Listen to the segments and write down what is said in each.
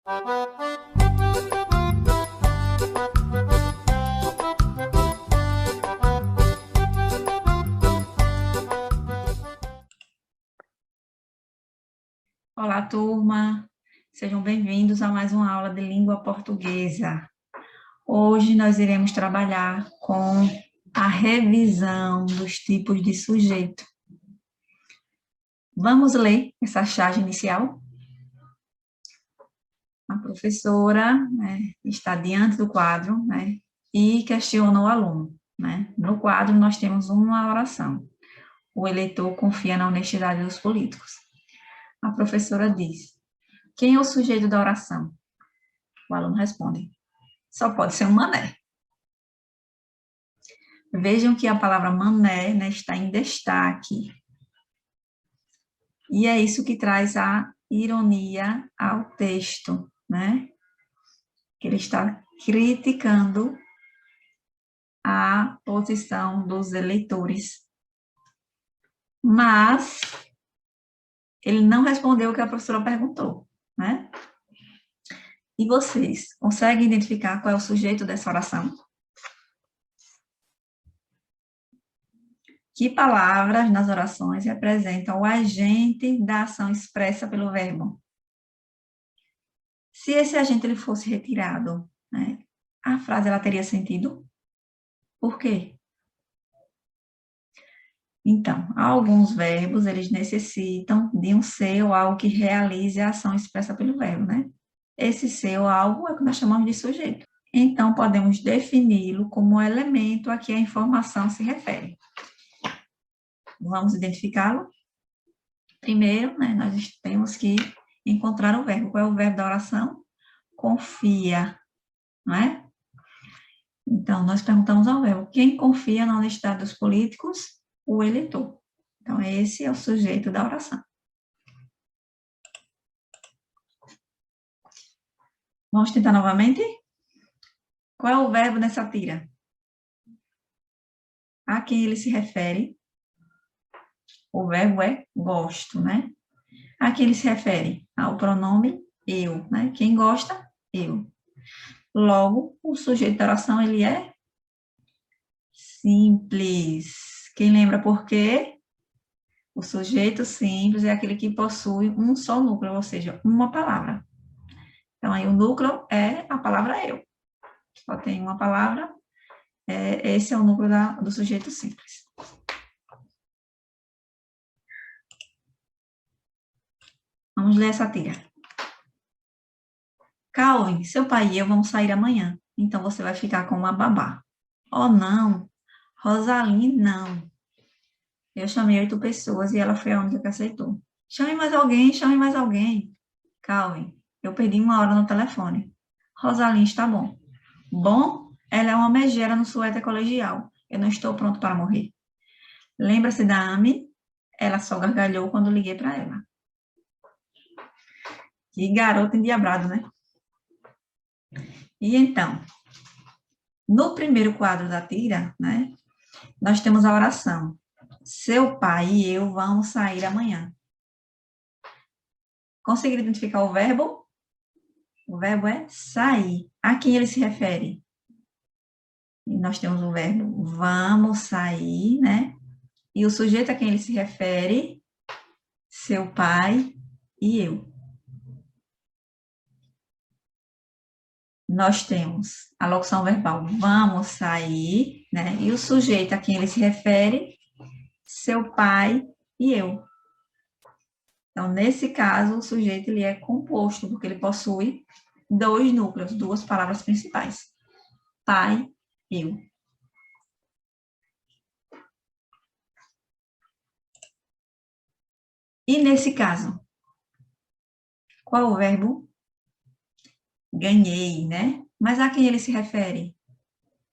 Olá, turma! Sejam bem-vindos a mais uma aula de língua portuguesa. Hoje nós iremos trabalhar com a revisão dos tipos de sujeito. Vamos ler essa charge inicial? A professora, está diante do quadro, e questiona o aluno, No quadro nós temos uma oração. O eleitor confia na honestidade dos políticos. A professora diz: quem é o sujeito da oração? O aluno responde: só pode ser um mané. Vejam que a palavra mané, está em destaque. E é isso que traz a ironia ao texto, Que ele está criticando a posição dos eleitores. Mas ele não respondeu o que a professora perguntou, E vocês conseguem identificar qual é o sujeito dessa oração? Que palavras nas orações representam o agente da ação expressa pelo verbo? Se esse agente ele fosse retirado, a frase ela teria sentido? Por quê? Então, alguns verbos, eles necessitam de um ser ou algo que realize a ação expressa pelo verbo, Esse ser ou algo é o que nós chamamos de sujeito. Então, podemos defini-lo como elemento a que a informação se refere. Vamos identificá-lo? Primeiro, nós temos que encontrar o verbo. Qual é o verbo da oração? Confia, Então, nós perguntamos ao verbo: quem confia na honestidade dos políticos? O eleitor. Então, esse é o sujeito da oração. Vamos tentar novamente? Qual é o verbo nessa tira? A quem ele se refere? O verbo é gosto, A quem ele se refere? Ao pronome eu, Quem gosta? Eu. Logo, o sujeito da oração, ele é simples. Quem lembra por quê? O sujeito simples é aquele que possui um só núcleo, ou seja, uma palavra. Então, aí o núcleo é a palavra eu. Só tem uma palavra, esse é o núcleo do sujeito simples. Vamos ler essa tira. Calvin, seu pai e eu vamos sair amanhã, então você vai ficar com uma babá. Oh, não, Rosaline, não. Eu chamei 8 pessoas e ela foi a única que aceitou. Chame mais alguém, chame mais alguém. Calvin, eu perdi 1 hora no telefone. Rosaline, está bom. Bom, ela é uma megera no suéter colegial. Eu não estou pronto para morrer. Lembra-se da Amy? Ela só gargalhou quando liguei para ela. Que garoto endiabrado, E então, no primeiro quadro da tira, nós temos a oração. Seu pai e eu vamos sair amanhã. Conseguiram identificar o verbo? O verbo é sair. A quem ele se refere? E nós temos o verbo vamos sair, E o sujeito a quem ele se refere? Seu pai e eu. Nós temos a locução verbal vamos sair, E o sujeito a quem ele se refere? Seu pai e eu. Então, nesse caso, o sujeito ele é composto, porque ele possui 2 núcleos, 2 palavras principais. Pai, eu. E nesse caso, qual o verbo? Ganhei, Mas a quem ele se refere?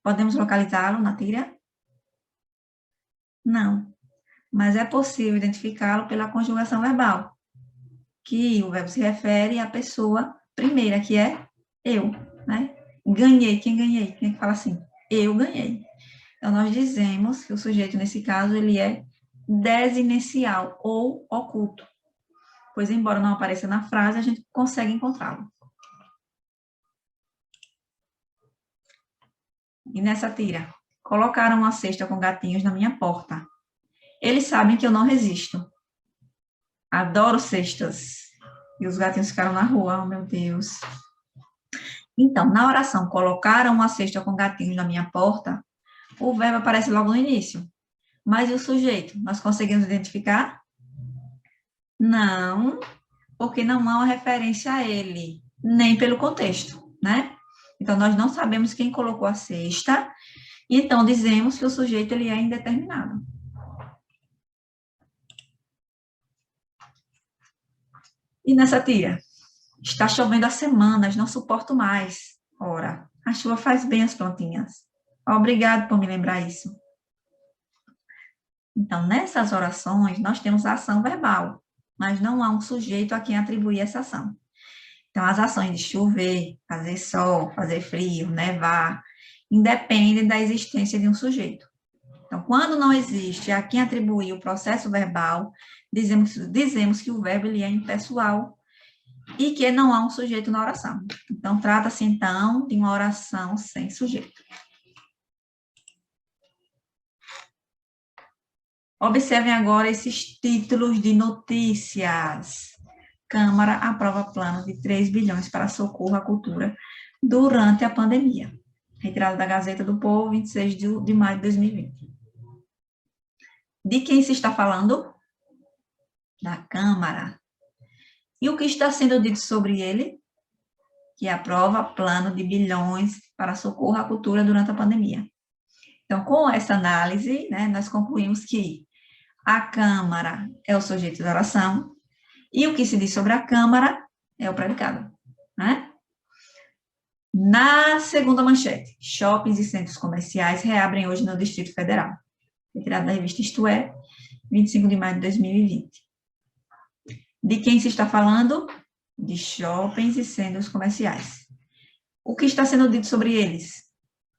Podemos localizá-lo na tira? Não. Mas é possível identificá-lo pela conjugação verbal, que o verbo se refere à pessoa primeira, que é eu, Ganhei, quem ganhei? Quem é que fala assim? Eu ganhei. Então, nós dizemos que o sujeito, nesse caso, ele é desinicial ou oculto, pois, embora não apareça na frase, a gente consegue encontrá-lo. E nessa tira, colocaram uma cesta com gatinhos na minha porta. Eles sabem que eu não resisto. Adoro cestas. E os gatinhos ficaram na rua, oh meu Deus. Então, na oração, colocaram uma cesta com gatinhos na minha porta, o verbo aparece logo no início. Mas e o sujeito? Nós conseguimos identificar? Não, porque não há uma referência a ele, nem pelo contexto, né? Então, nós não sabemos quem colocou a cesta, então dizemos que o sujeito ele é indeterminado. E nessa tira? Está chovendo há semanas, não suporto mais. Ora, a chuva faz bem às plantinhas. Obrigado por me lembrar isso. Então, nessas orações, nós temos a ação verbal, mas não há um sujeito a quem atribuir essa ação. Então, as ações de chover, fazer sol, fazer frio, nevar, independem da existência de um sujeito. Então, quando não existe a quem atribuir o processo verbal, dizemos que o verbo ele é impessoal e que não há um sujeito na oração. Então, trata-se, então, de uma oração sem sujeito. Observem agora esses títulos de notícias. Câmara aprova plano de 3 bilhões para socorro à cultura durante a pandemia. Retirado da Gazeta do Povo, 26 de maio de 2020. De quem se está falando? Da Câmara. E o que está sendo dito sobre ele? Que aprova plano de bilhões para socorro à cultura durante a pandemia. Então, com essa análise, né, nós concluímos que a Câmara é o sujeito da oração e o que se diz sobre a Câmara é o predicado, né? Na segunda manchete, shoppings e centros comerciais reabrem hoje no Distrito Federal. Retirado da revista Isto É, 25 de maio de 2020. De quem se está falando? De shoppings e centros comerciais. O que está sendo dito sobre eles?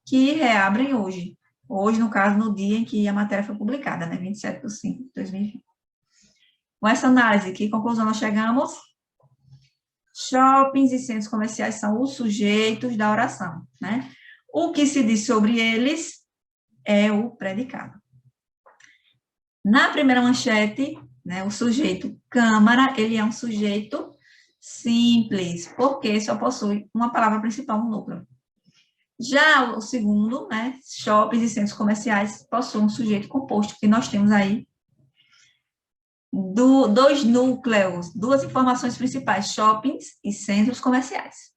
Que reabrem hoje. Hoje, no caso, no dia em que a matéria foi publicada, né? 27 de 5 de 2020. Com essa análise, que conclusão nós chegamos? Shoppings e centros comerciais são os sujeitos da oração, né? O que se diz sobre eles é o predicado. Na primeira manchete, né, o sujeito Câmara, ele é um sujeito simples, porque só possui uma palavra principal no núcleo. Já o segundo, né, shoppings e centros comerciais possuem um sujeito composto, que nós temos aí dois núcleos, duas informações principais, shoppings e centros comerciais.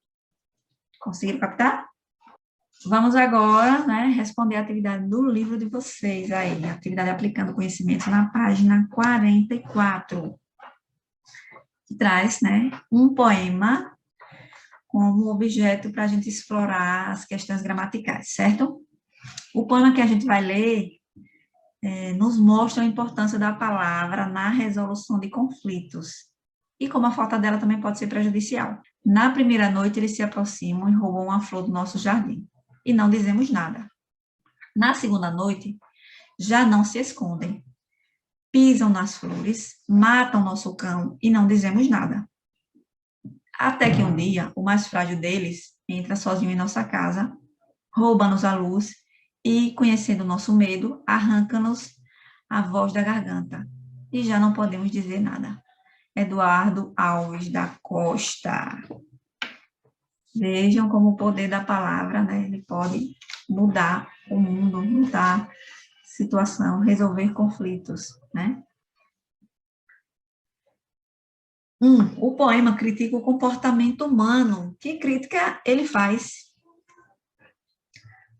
Conseguiram captar? Vamos agora, né, responder a atividade do livro de vocês aí, a atividade aplicando conhecimento na página 44, que traz, né, um poema como objeto para a gente explorar as questões gramaticais, certo? O poema que a gente vai ler nos mostra a importância da palavra na resolução de conflitos e como a falta dela também pode ser prejudicial. Na primeira noite, eles se aproximam e roubam uma flor do nosso jardim e não dizemos nada. Na segunda noite, já não se escondem, pisam nas flores, matam nosso cão e não dizemos nada. Até que um dia, o mais frágil deles entra sozinho em nossa casa, rouba-nos a luz e, conhecendo o nosso medo, arranca-nos a voz da garganta. E já não podemos dizer nada. Eduardo Alves da Costa. Vejam como o poder da palavra, né? Ele pode mudar o mundo, mudar a situação, resolver conflitos, né? O poema critica o comportamento humano. Que crítica ele faz?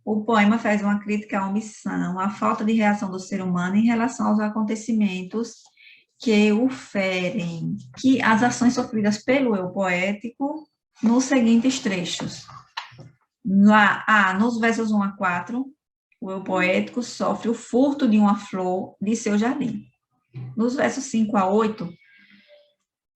O poema faz uma crítica à omissão, à falta de reação do ser humano em relação aos acontecimentos que o ferem, que as ações sofridas pelo eu poético nos seguintes trechos. Nos versos 1 a 4, o eu poético sofre o furto de uma flor de seu jardim. Nos versos 5 a 8,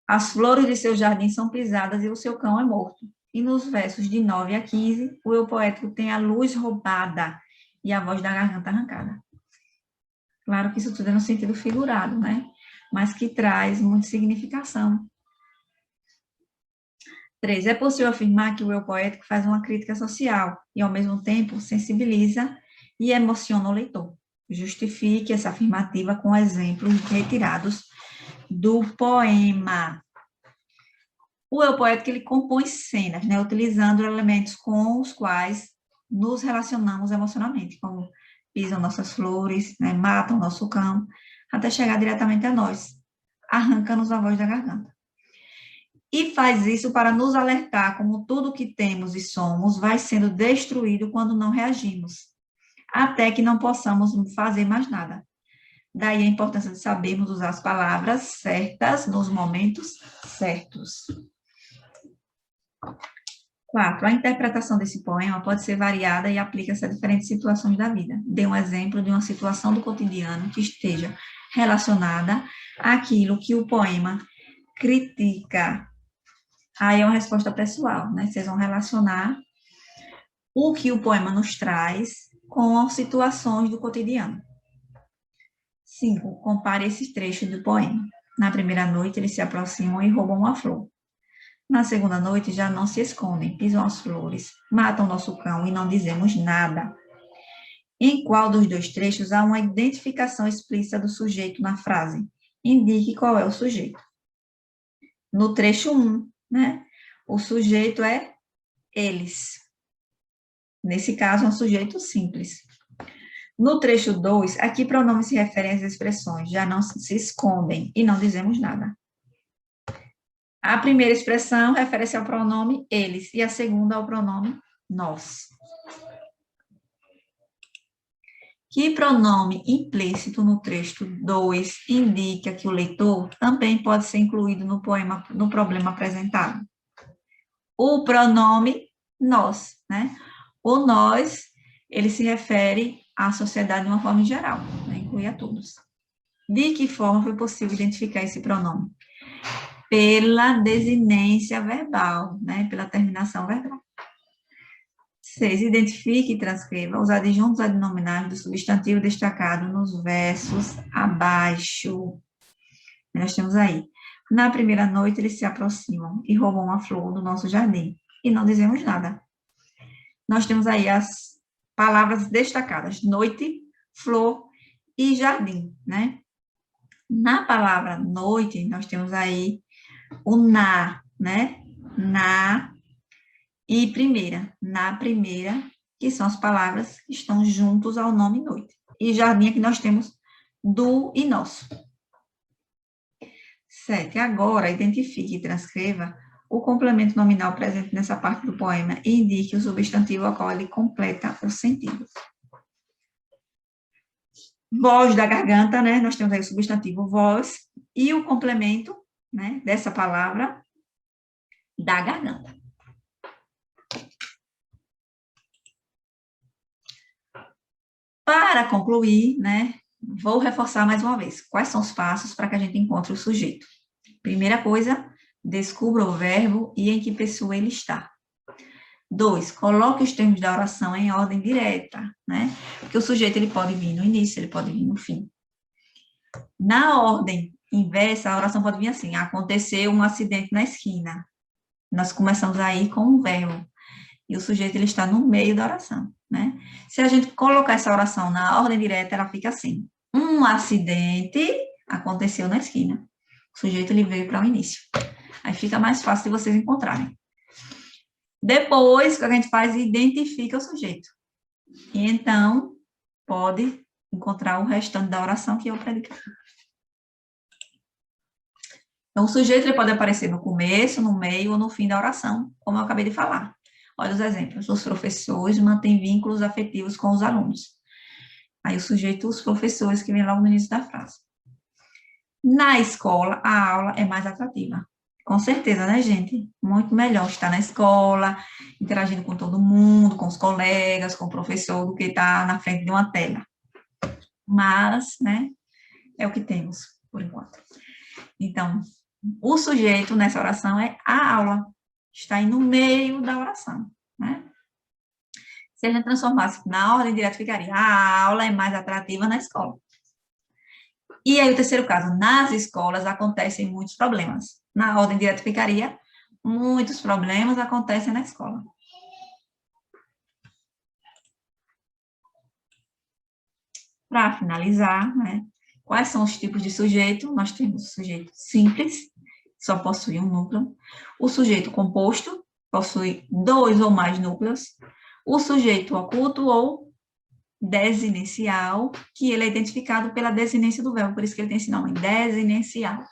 as flores de seu jardim são pisadas e o seu cão é morto. E nos versos de 9 a 15, o eu poético tem a luz roubada e a voz da garganta arrancada. Claro que isso tudo é no sentido figurado, né? Mas que traz muita significação. 3. É possível afirmar que o eu poético faz uma crítica social e, ao mesmo tempo, sensibiliza e emociona o leitor. Justifique essa afirmativa com exemplos retirados do poema. O eu poético, ele compõe cenas, né, utilizando elementos com os quais nos relacionamos emocionalmente, como pisam nossas flores, né, matam nosso cão, até chegar diretamente a nós, arranca-nos a voz da garganta. E faz isso para nos alertar como tudo que temos e somos vai sendo destruído quando não reagimos, até que não possamos fazer mais nada. Daí a importância de sabermos usar as palavras certas nos momentos certos. 4. A interpretação desse poema pode ser variada e aplica-se a diferentes situações da vida. Dê um exemplo de uma situação do cotidiano que esteja relacionada àquilo que o poema critica. Aí é uma resposta pessoal, né? Vocês vão relacionar o que o poema nos traz com as situações do cotidiano. 5. Compare esses trechos do poema. Na primeira noite, eles se aproximam e roubam uma flor. Na segunda noite, já não se escondem, pisam as flores, matam nosso cão e não dizemos nada. Em qual dos dois trechos há uma identificação explícita do sujeito na frase? Indique qual é o sujeito. No trecho 1, né? O sujeito é eles. Nesse caso, é um sujeito simples. No trecho 2, aqui pronomes se referem às expressões, já não se escondem e não dizemos nada. A primeira expressão refere-se ao pronome eles e a segunda ao pronome nós. Que pronome implícito no trecho 2 indica que o leitor também pode ser incluído no poema, no problema apresentado? O pronome nós, né? O nós, ele se refere à sociedade de uma forma geral, né? Inclui a todos. De que forma foi possível identificar esse pronome? Pela desinência verbal, né? Pela terminação verbal. 6. Identifique e transcreva os adjuntos adnominais do substantivo destacado nos versos abaixo. Nós temos aí. Na primeira noite, eles se aproximam e roubam uma flor do nosso jardim. E não dizemos nada. Nós temos aí as palavras destacadas. Noite, flor e jardim, né? Na palavra noite, nós temos aí o na, né? Na e primeira. Na primeira, que são as palavras que estão juntos ao nome noite. E jardim aqui nós temos do e nosso. 7. Agora, identifique e transcreva o complemento nominal presente nessa parte do poema e indique o substantivo ao qual ele completa o sentido. Voz da garganta, né? Nós temos aí o substantivo voz e o complemento, né, dessa palavra da garganta. Para concluir, né, vou reforçar mais uma vez. Quais são os passos para que a gente encontre o sujeito? Primeira coisa, descubra o verbo e em que pessoa ele está. 2, coloque os termos da oração em ordem direta, né? Porque o sujeito ele pode vir no início, ele pode vir no fim. Na ordem inversa, a oração pode vir assim: aconteceu um acidente na esquina. Nós começamos aí com um verbo. E o sujeito ele está no meio da oração, né? Se a gente colocar essa oração na ordem direta, ela fica assim: um acidente aconteceu na esquina. O sujeito ele veio para o início. Aí fica mais fácil de vocês encontrarem. Depois, o que a gente faz? Identifica o sujeito. E então, pode encontrar o restante da oração que eu prediquei. Então, o sujeito ele pode aparecer no começo, no meio ou no fim da oração, como eu acabei de falar. Olha os exemplos. Os professores mantêm vínculos afetivos com os alunos. Aí o sujeito, os professores, que vem logo no início da frase. Na escola, a aula é mais atrativa. Com certeza, né, gente? Muito melhor estar na escola, interagindo com todo mundo, com os colegas, com o professor, do que estar na frente de uma tela. Mas, né, é o que temos, por enquanto. Então, o sujeito nessa oração é a aula. Está aí no meio da oração, né? Se a gente transformasse na ordem direta, ficaria: a aula é mais atrativa na escola. E aí, o terceiro caso: nas escolas acontecem muitos problemas. Na ordem direta ficaria: muitos problemas acontecem na escola. Para finalizar, né? Quais são os tipos de sujeito? Nós temos o sujeito simples, só possui um núcleo. O sujeito composto, possui 2 ou mais núcleos. O sujeito oculto ou desinencial, que ele é identificado pela desinência do verbo, por isso que ele tem esse nome, desinencial.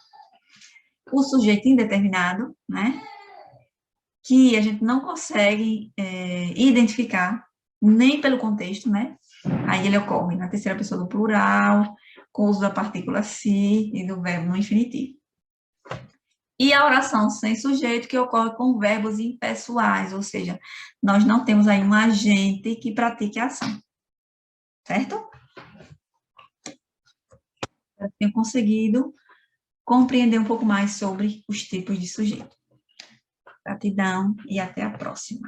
O sujeito indeterminado, né? Que a gente não consegue identificar nem pelo contexto, né? Aí ele ocorre na terceira pessoa do plural, com o uso da partícula se e do verbo no infinitivo. E a oração sem sujeito, que ocorre com verbos impessoais, ou seja, nós não temos aí um agente que pratique a ação. Certo? Eu tenho conseguido compreender um pouco mais sobre os tipos de sujeito. Gratidão e até a próxima.